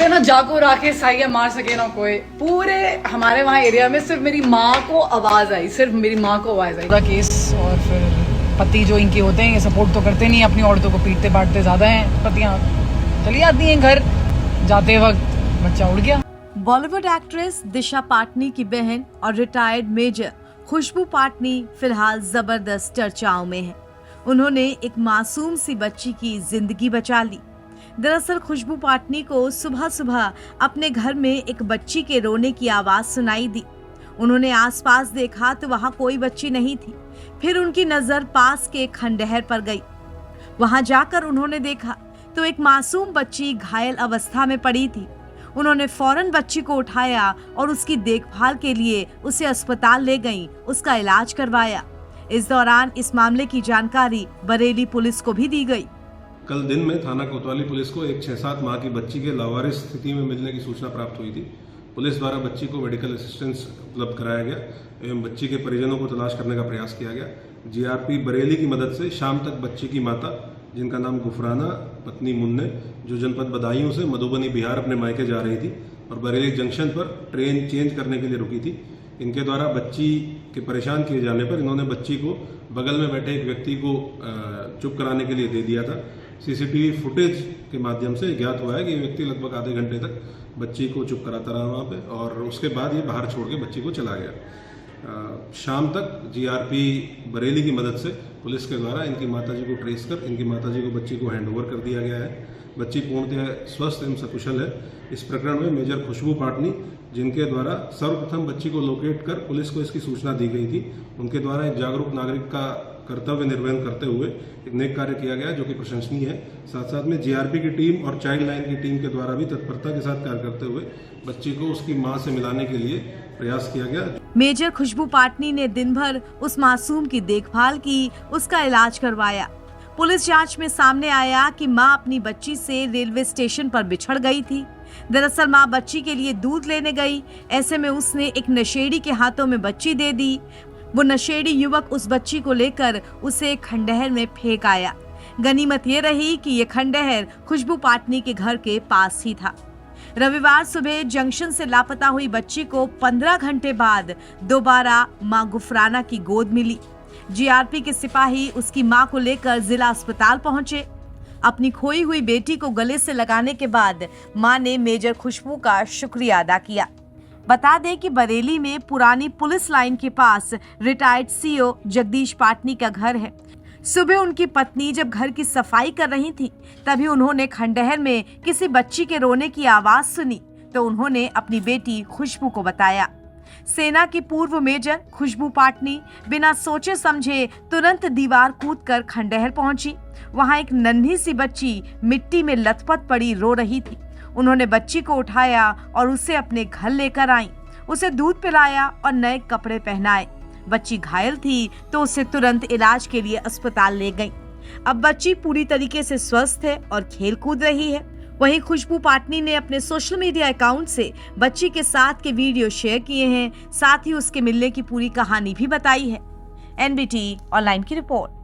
कहते हैं ना, जाको राखे साइया मार सके ना कोई। पूरे हमारे वहाँ एरिया में सिर्फ मेरी माँ को आवाज आई, सिर्फ मेरी माँ को आवाज आई। पूरा केस, और फिर पति जो इनके होते हैं ये सपोर्ट तो करते नहीं, अपनी औरतों को पीटते पाटते ज्यादा हैं पतियां। चली आती हैं घर, जाते वक्त बच्चा उड़ गया। बॉलीवुड एक्ट्रेस दिशा पाटनी की बहन और रिटायर्ड मेजर खुशबू पाटनी फिलहाल जबरदस्त चर्चाओं में है। उन्होंने एक मासूम सी बच्ची की जिंदगी बचा ली। दरअसल खुशबू पाटनी को सुबह सुबह अपने घर में एक बच्ची के रोने की आवाज सुनाई दी। उन्होंने आसपास देखा तो वहां कोई बच्ची नहीं थी। फिर उनकी नजर पास के खंडहर पर गई। वहां जाकर उन्होंने देखा तो एक मासूम बच्ची घायल अवस्था में पड़ी थी। उन्होंने फौरन बच्ची को उठाया और उसकी देखभाल के लिए उसे अस्पताल ले गईं, उसका इलाज करवाया। इस दौरान इस मामले की जानकारी बरेली पुलिस को भी दी गई। कल दिन में थाना कोतवाली पुलिस को एक 6-7 माह की बच्ची के लावारिस स्थिति में मिलने की सूचना प्राप्त हुई थी। पुलिस द्वारा बच्ची को मेडिकल असिस्टेंस उपलब्ध कराया गया एवं बच्ची के परिजनों को तलाश करने का प्रयास किया गया। जीआरपी बरेली की मदद से शाम तक बच्ची की माता, जिनका नाम गुफराना पत्नी मुन्ने, जो जनपद बदायूं से मधुबनी बिहार अपने मायके जा रही थी और बरेली जंक्शन पर ट्रेन चेंज करने के लिए रुकी थी, इनके द्वारा बच्ची के परेशान किए जाने पर इन्होंने बच्ची को बगल में बैठे एक व्यक्ति को चुप कराने के लिए दे दिया था। सीसीटीवी फुटेज के माध्यम से ज्ञात हुआ है कि ये व्यक्ति लगभग आधे घंटे तक बच्ची को चुप कराता रहा वहाँ पे, और उसके बाद ये बाहर छोड़ के बच्ची को चला गया। शाम तक जीआरपी बरेली की मदद से पुलिस के द्वारा इनकी माताजी को ट्रेस कर इनकी माताजी को बच्ची को हैंडओवर कर दिया गया है। बच्ची पूर्णतः स्वस्थ एवं सकुशल है। इस प्रकरण में मेजर खुशबू पाटनी, जिनके द्वारा सर्वप्रथम बच्ची को लोकेट कर पुलिस को इसकी सूचना दी गई थी, उनके द्वारा एक जागरूक नागरिक का कर्तव्य निर्वहन करते हुए एक नेक कार्य किया गया, जो कि प्रशंसनीय है। साथ साथ में जीआरपी की टीम और चाइल्ड लाइन की टीम के द्वारा भी तत्परता के साथ कार्य करते हुए बच्ची को उसकी मां से मिलाने के लिए प्रयास किया गया। मेजर खुशबू पाटनी ने दिन भर उस मासूम की देखभाल की, उसका इलाज करवाया। पुलिस जांच में सामने आया कि मां अपनी बच्ची से रेलवे स्टेशन पर बिछड़ गई थी। दरअसल मां बच्ची के लिए दूध लेने गई, ऐसे में उसने एक नशेड़ी के हाथों में बच्ची दे दी। वो नशेड़ी युवक उस बच्ची को लेकर उसे खंडहर में फेंक आया। गनीमत ये रही कि ये खंडहर खुशबू पाटनी के घर के पास ही था। रविवार सुबह जंक्शन से लापता हुई बच्ची को 15 घंटे बाद दोबारा मां गुफराना की गोद मिली। जीआरपी के सिपाही उसकी मां को लेकर जिला अस्पताल पहुंचे। अपनी खोई हुई बेटी को गले से लगाने के बाद मां ने मेजर खुशबू का शुक्रिया अदा किया। बता दें कि बरेली में पुरानी पुलिस लाइन के पास रिटायर्ड सीओ जगदीश पाटनी का घर है। सुबह उनकी पत्नी जब घर की सफाई कर रही थी, तभी उन्होंने खंडहर में किसी बच्ची के रोने की आवाज सुनी, तो उन्होंने अपनी बेटी खुशबू को बताया। सेना की पूर्व मेजर खुशबू पाटनी बिना सोचे समझे तुरंत दीवार कूदकर खंडहर पहुंची। वहां एक नन्ही सी बच्ची मिट्टी में लथपथ पड़ी रो रही थी। उन्होंने बच्ची को उठाया और उसे अपने घर लेकर आई। उसे दूध पिलाया और नए कपड़े पहनाए। बच्ची घायल थी तो उसे तुरंत इलाज के लिए अस्पताल ले गई। अब बच्ची पूरी तरीके से स्वस्थ है और खेल कूद रही है। वहीं खुशबू पाटनी ने अपने सोशल मीडिया अकाउंट से बच्ची के साथ के वीडियो शेयर किए हैं, साथ ही उसके मिलने की पूरी कहानी भी बताई है। एनबीटी ऑनलाइन की रिपोर्ट।